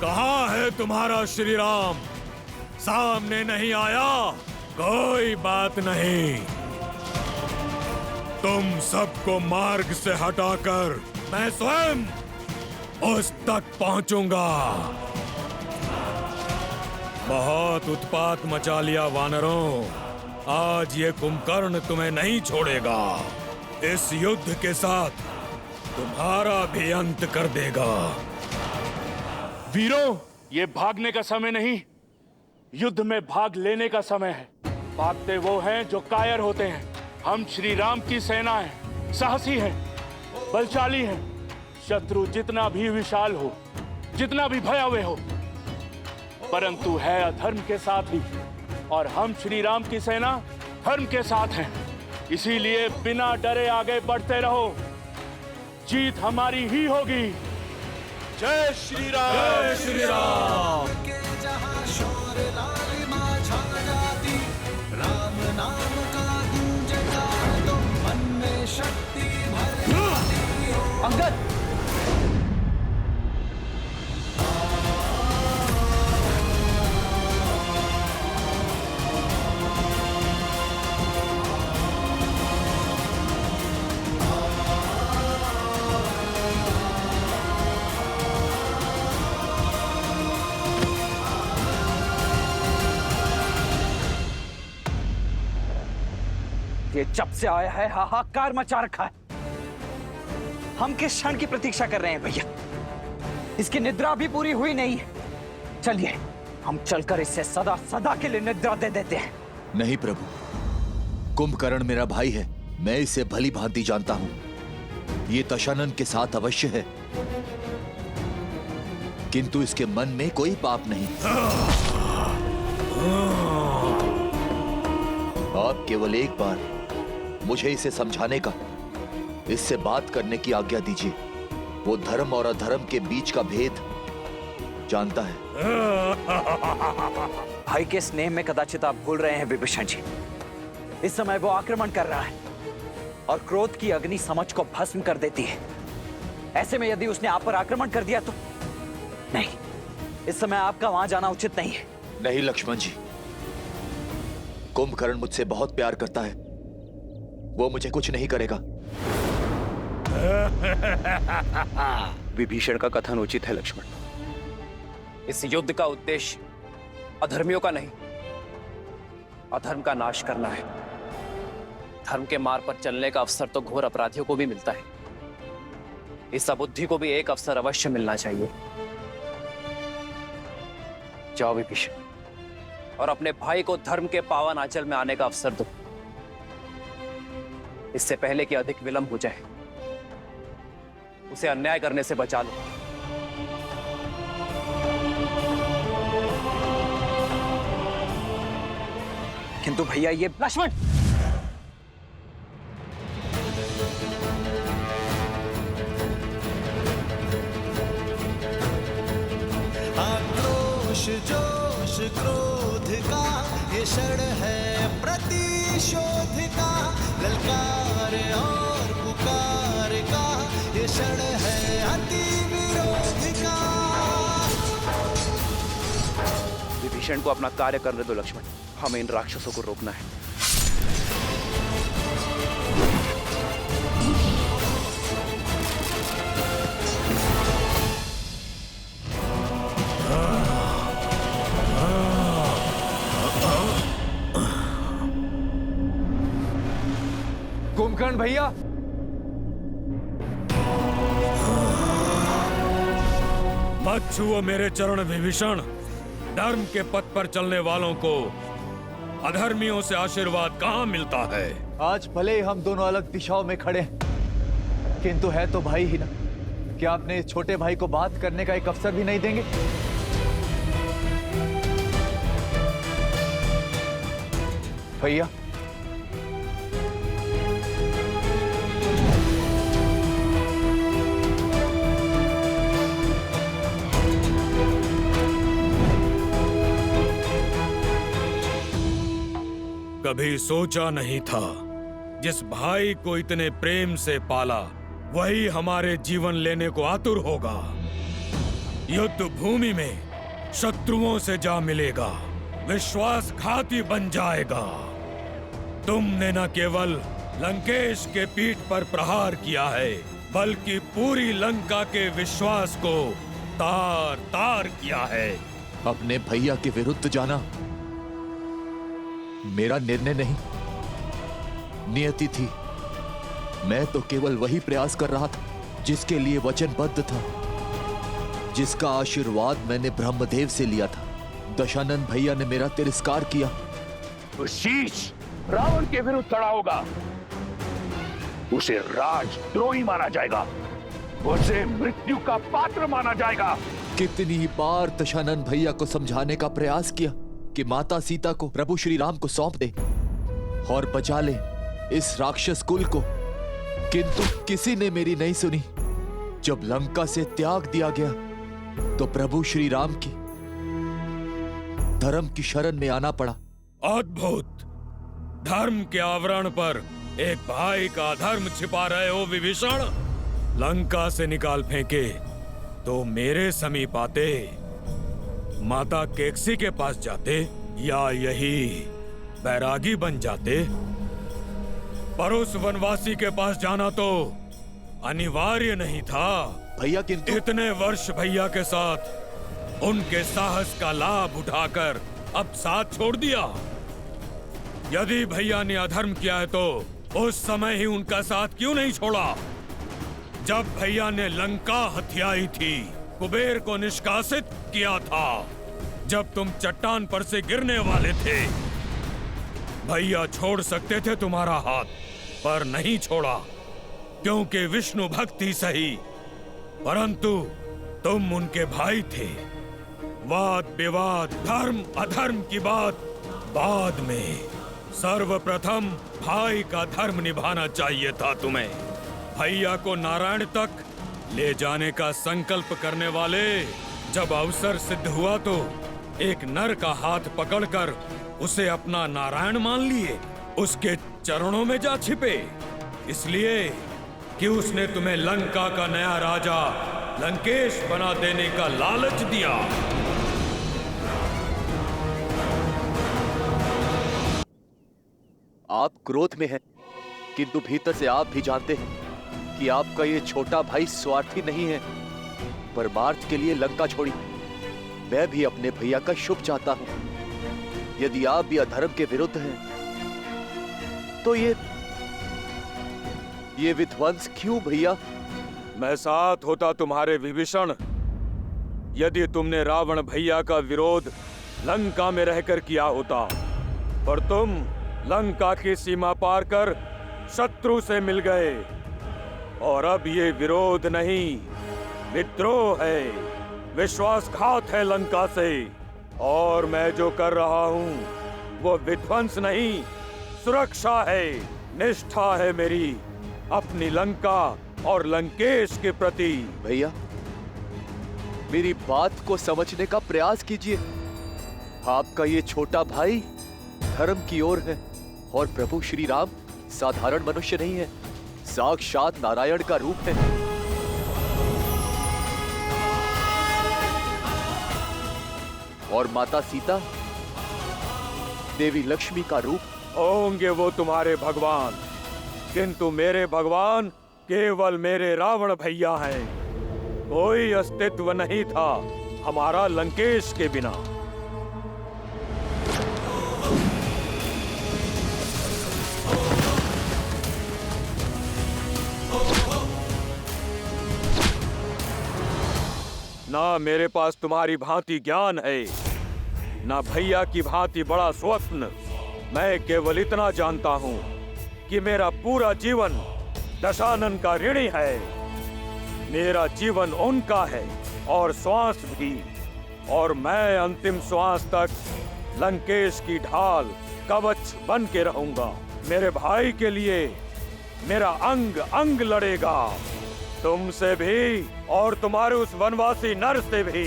कहाँ है तुम्हारा श्री राम? सामने नहीं आया? कोई बात नहीं, तुम सबको मार्ग से हटाकर मैं स्वयं उस तक पहुंचूंगा। बहुत उत्पात मचा लिया वानरों, आज ये कुंभकर्ण तुम्हें नहीं छोड़ेगा। इस युद्ध के साथ तुम्हारा भी अंत कर देगा। वीरों, ये भागने का समय नहीं, युद्ध में भाग लेने का समय है। भागते वो हैं जो कायर होते हैं। हम श्री राम की सेना हैं, साहसी हैं, बलशाली हैं। शत्रु जितना भी विशाल हो, जितना भी भयावह हो, परंतु है अधर्म के साथ ही, और हम श्री राम की सेना धर्म के साथ हैं। इसीलिए बिना डरे आगे बढ़ते रहो, जीत हमारी ही होगी। जय श्री राम, जय श्री राम। राम नाम का गूंजता तो मन में शक्ति भर। अंगद, ये जब से आया है हाहाकार मचा रखा है। हम किस क्षण की प्रतीक्षा कर रहे हैं भैया? इसकी निद्रा भी पूरी हुई नहीं है। चलिए हम चलकर इसे सदा सदा के लिए निद्रा दे देते हैं। नहीं प्रभु, कुंभकर्ण मेरा भाई है, मैं इसे भली भांति जानता हूं। ये दशानन के साथ अवश्य है, किंतु इसके मन में कोई पाप नहीं। आप केवल एक बार मुझे इसे समझाने का, इससे बात करने की आज्ञा दीजिए। वो धर्म और अधर्म के बीच का भेद जानता है। भाई के स्नेह में कदाचित आप भूल रहे हैं विभीषण जी। इस समय वो आक्रमण कर रहा है और क्रोध की अग्नि समझ को भस्म कर देती है। ऐसे में यदि उसने आप पर आक्रमण कर दिया तो नहीं, इस समय आपका वहां जाना उचित नहीं है। नहीं लक्ष्मण जी, कुंभकर्ण मुझसे बहुत प्यार करता है, वो मुझे कुछ नहीं करेगा। विभीषण का कथन उचित है लक्ष्मण। इस युद्ध का उद्देश्य अधर्मियों का नहीं, अधर्म का नाश करना है। धर्म के मार्ग पर चलने का अवसर तो घोर अपराधियों को भी मिलता है। इस अबुद्धि को भी एक अवसर अवश्य मिलना चाहिए। जाओ विभीषण, और अपने भाई को धर्म के पावन आंचल में आने का अवसर दो, इससे पहले कि अधिक विलंब हो जाए। उसे अन्याय करने से बचा लो। किंतु भैया ये लक्ष्मण, आक्रोश जोश क्रोध का ये क्षण है प्रतिशोध का। ललकार और पुकार का ये क्षण है अति विरोध का। विभीषण को अपना कार्य करने दो लक्ष्मण। हमें इन राक्षसों को रोकना है। कुंभकर्ण भैया, मत छुओ मेरे चरण विभीषण। धर्म के पथ पर चलने वालों को अधर्मियों से आशीर्वाद कहाँ मिलता है। आज भले ही हम दोनों अलग दिशाओं में खड़े हैं, किंतु है तो भाई ही ना। क्या अपने इस छोटे भाई को बात करने का एक अवसर भी नहीं देंगे? भैया, कभी सोचा नहीं था जिस भाई को इतने प्रेम से पाला वही हमारे जीवन लेने को आतुर होगा। युद्ध भूमि में शत्रुओं से जा मिलेगा, विश्वासघाती बन जाएगा। तुमने न केवल लंकेश के पीठ पर प्रहार किया है, बल्कि पूरी लंका के विश्वास को तार तार किया है। अपने भैया के विरुद्ध जाना मेरा निर्णय नहीं, नियति थी। मैं तो केवल वही प्रयास कर रहा था जिसके लिए वचनबद्ध था, जिसका आशीर्वाद मैंने ब्रह्मदेव से लिया था। दशानन भैया ने मेरा तिरस्कार किया। तो शीश रावण के विरुद्ध खड़ा होगा, उसे राजद्रोही माना जाएगा, उसे मृत्यु का पात्र माना जाएगा। कितनी बार दशानन भैया को समझाने का प्रयास किया कि माता सीता को प्रभु श्री राम को सौंप दे और बचा ले इस राक्षस कुल को, किंतु किसी ने मेरी नहीं सुनी। जब लंका से त्याग दिया गया तो प्रभु श्री राम की धर्म की शरण में आना पड़ा। अद्भुत! धर्म के आवरण पर एक भाई का धर्म छिपा रहे हो विभीषण। लंका से निकाल फेंके तो मेरे समीप आते, माता केकसी के पास जाते, या यही बैरागी बन जाते। पर उस वनवासी के पास जाना तो अनिवार्य नहीं था भैया, किंतु इतने वर्ष भैया के साथ उनके साहस का लाभ उठाकर अब साथ छोड़ दिया। यदि भैया ने अधर्म किया है तो उस समय ही उनका साथ क्यों नहीं छोड़ा? जब भैया ने लंका हथियाई थी, कुबेर को निष्कासित किया था, जब तुम चट्टान पर से गिरने वाले थे, भैया छोड़ सकते थे तुम्हारा हाथ, पर नहीं छोड़ा, क्योंकि विष्णु भक्ति सही, परंतु तुम उनके भाई थे। वाद विवाद, धर्म अधर्म की बात बाद में, सर्वप्रथम भाई का धर्म निभाना चाहिए था तुम्हें। भैया को नारायण तक ले जाने का संकल्प करने वाले जब अवसर सिद्ध हुआ तो एक नर का हाथ पकड़कर उसे अपना नारायण मान लिए, उसके चरणों में जा छिपे, इसलिए कि उसने तुम्हें लंका का नया राजा लंकेश बना देने का लालच दिया। आप क्रोध में हैं, किंतु भीतर से आप भी जानते हैं कि आपका ये छोटा भाई स्वार्थी नहीं है। परमार्थ के लिए लंका छोड़ी। मैं भी अपने भैया का शुभ चाहता हूं। यदि आप भी अधर्म के विरुद्ध हैं, तो ये विध्वंस क्यों भैया? मैं साथ होता तुम्हारे विभीषण, यदि तुमने रावण भैया का विरोध लंका में रहकर किया होता, पर तुम लंका की सीमा पार कर शत्रु से मिल गए, और अब ये विरोध नहीं, विद्रोह है, विश्वासघात है लंका से। और मैं जो कर रहा हूँ वो विध्वंस नहीं, सुरक्षा है, निष्ठा है मेरी अपनी लंका और लंकेश के प्रति। भैया, मेरी बात को समझने का प्रयास कीजिए। आपका ये छोटा भाई धर्म की ओर है, और प्रभु श्री राम साधारण मनुष्य नहीं है, साक्षात नारायण का रूप है। और माता सीता देवी लक्ष्मी का रूप? होंगे वो तुम्हारे भगवान, किंतु मेरे भगवान केवल मेरे रावण भैया हैं। कोई अस्तित्व नहीं था हमारा लंकेश के बिना। ना मेरे पास तुम्हारी भांति ज्ञान है, ना भैया की भांति बड़ा स्वप्न। मैं केवल इतना जानता हूँ कि मेरा पूरा जीवन दशानन का ऋणी है। मेरा जीवन उनका है और श्वास भी, और मैं अंतिम श्वास तक लंकेश की ढाल कवच बन के रहूंगा। मेरे भाई के लिए मेरा अंग अंग लड़ेगा, तुमसे भी और तुम्हारे उस वनवासी नर से भी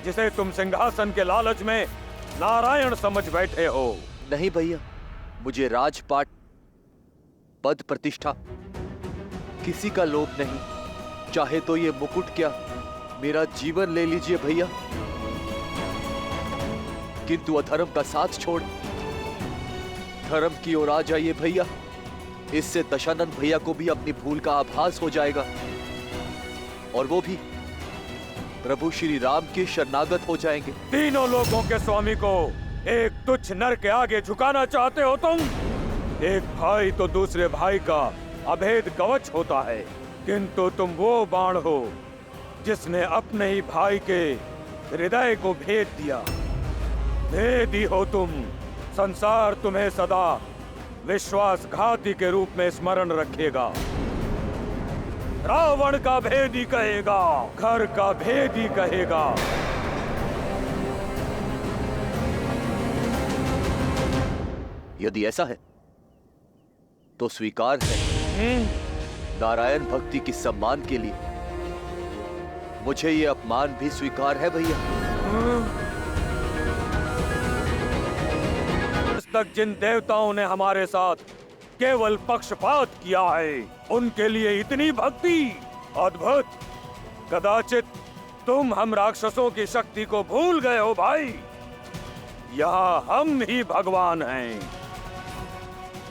जिसे तुम सिंहासन के लालच में नारायण समझ बैठे हो। नहीं भैया, मुझे राजपाट, पद प्रतिष्ठा किसी का लोभ नहीं। चाहे तो ये मुकुट क्या, मेरा जीवन ले लीजिए भैया, किंतु अधर्म का साथ छोड़ धर्म की ओर आ जाइए भैया। इससे दशानन भैया को भी अपनी भूल का आभास हो जाएगा और वो भी प्रभु श्री राम के शरणागत हो जाएंगे। तीनों लोगों के स्वामी को एक तुच्छ नर के आगे झुकाना चाहते हो तुम? एक भाई तो दूसरे भाई का अभेद कवच होता है, किंतु तुम वो बाण हो जिसने अपने ही भाई के हृदय को भेद दिया। भेदी हो तुम। संसार तुम्हें सदा विश्वासघाती के रूप में स्मरण रखेगा। रावण का भेदी कहेगा, घर का भेदी कहेगा। यदि ऐसा है तो स्वीकार है। नारायण भक्ति की सम्मान के लिए मुझे ये अपमान भी स्वीकार है भैया। आज तक जिन देवताओं ने हमारे साथ केवल पक्षपात किया है, उनके लिए इतनी भक्ति अद्भुत। कदाचित तुम हम राक्षसों की शक्ति को भूल गए हो भाई। यहाँ हम ही भगवान हैं।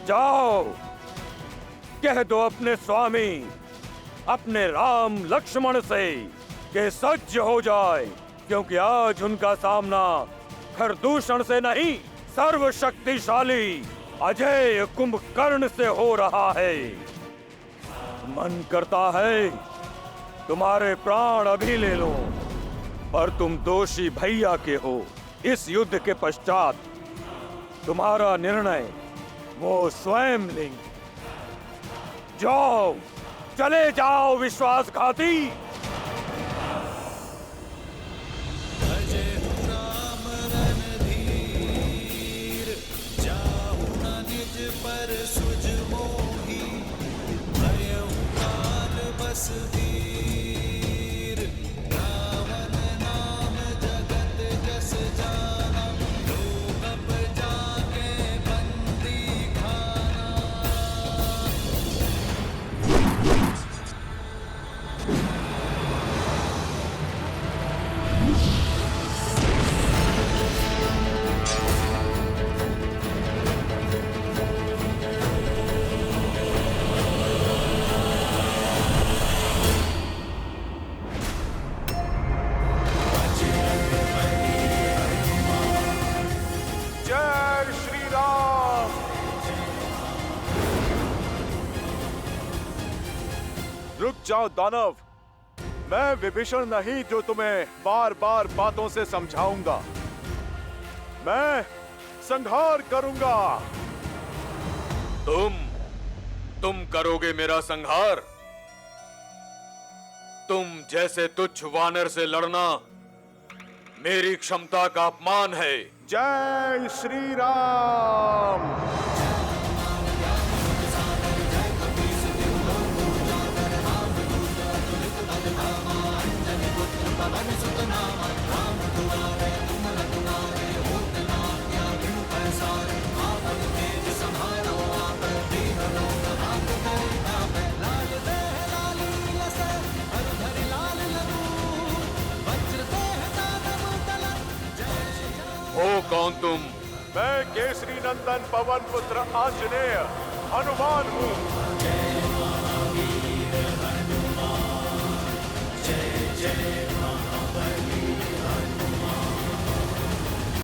जाओ, कह दो अपने स्वामी, अपने राम लक्ष्मण से कि सज्ज हो जाए, क्योंकि आज उनका सामना खरदूषण से नहीं, सर्वशक्तिशाली अजय कुंभकर्ण से हो रहा है। मन करता है तुम्हारे प्राण अभी ले लो, पर तुम दोषी भैया के हो। इस युद्ध के पश्चात तुम्हारा निर्णय वो स्वयं लेंगे। जाओ, चले जाओ विश्वासघाती। रुक जाओ दानव, मैं विभीषण नहीं जो तुम्हें बार बार बातों से समझाऊंगा। मैं संहार करूंगा। तुम करोगे मेरा संहार? तुम जैसे तुच्छ वानर से लड़ना मेरी क्षमता का अपमान है। जय श्री राम। हो कौन तुम? मैं केसरी नंदन पवन पुत्र आंजनेय हनुमान हूँ।